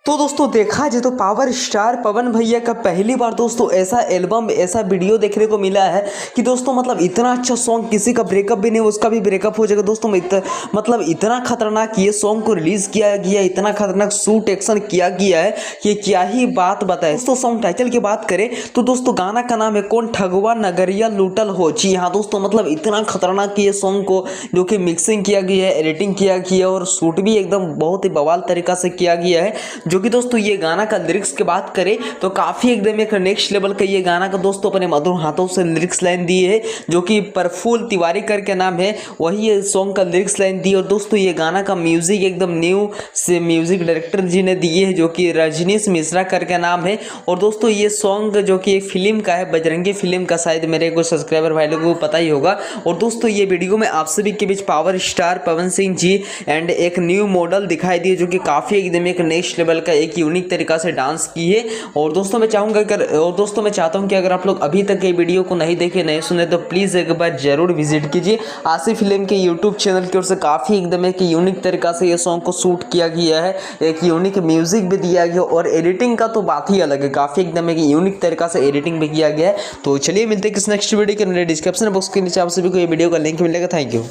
तो दोस्तों देखा जाए तो पावर स्टार पवन भैया का पहली बार दोस्तों ऐसा एल्बम ऐसा वीडियो देखने को मिला है कि दोस्तों मतलब इतना अच्छा सॉन्ग, किसी का ब्रेकअप भी नहीं उसका भी ब्रेकअप हो जाएगा दोस्तों। मतलब इतना खतरनाक ये सॉन्ग को रिलीज किया गया, इतना खतरनाक शूट एक्शन किया गया है कि क्या ही बात बताए दोस्तों। सॉन्ग टाइटल की बात करें तो दोस्तों गाना का नाम है कौन ठगवा नगरिया लूटल हो। जी हाँ दोस्तों, मतलब इतना खतरनाक ये सॉन्ग को जो कि मिक्सिंग किया गया है, एडिटिंग किया गया है और शूट भी एकदम बहुत ही बवाल तरीका से किया गया है। जो कि दोस्तों ये गाना का लिरिक्स की बात करें तो काफ़ी एकदम एक नेक्स्ट लेवल का ये गाना का दोस्तों अपने मधुर हाथों से लिरिक्स लाइन दिए है, जो कि प्रफुल्ल तिवारी करके नाम है, वही ये सॉन्ग का लिरिक्स लाइन दी। और दोस्तों ये गाना का म्यूजिक एकदम न्यू से म्यूजिक डायरेक्टर जी ने दिए है, जो कि रजनीश मिश्रा करके नाम है। और दोस्तों ये सॉन्ग जो कि एक फिल्म का है, बजरंगी फिल्म का, शायद मेरे कुछ सब्सक्राइबर भाई लोगों को पता ही होगा। और दोस्तों ये वीडियो में आप सभी के बीच power star Pawan Singh ji and एक न्यू मॉडल दिखाई दिए, जो कि काफ़ी एकदम एक नेक्स्ट लेवल का एक यूनिक तरीका से डांस की है। और दोस्तों मैं चाहता हूं कि अगर आप लोग अभी तक ये वीडियो को नहीं देखे नहीं सुने तो प्लीज़ एक बार जरूर विजिट कीजिए। आसिफ फिल्म के यूट्यूब चैनल की ओर से काफ़ी एकदम एक यूनिक तरीका से ये सॉन्ग को शूट किया गया है, एक यूनिक म्यूजिक भी दिया गया और एडिटिंग का तो बात ही अलग है, काफ़ी एकदम एक यूनिक तरीका से एडिटिंग भी किया गया है। तो चलिए मिलते हैं किस नेक्स्ट वीडियो के डिस्क्रिप्शन बॉक्स के नीचे आप सभी को ये वीडियो का लिंक मिलेगा। Thank you.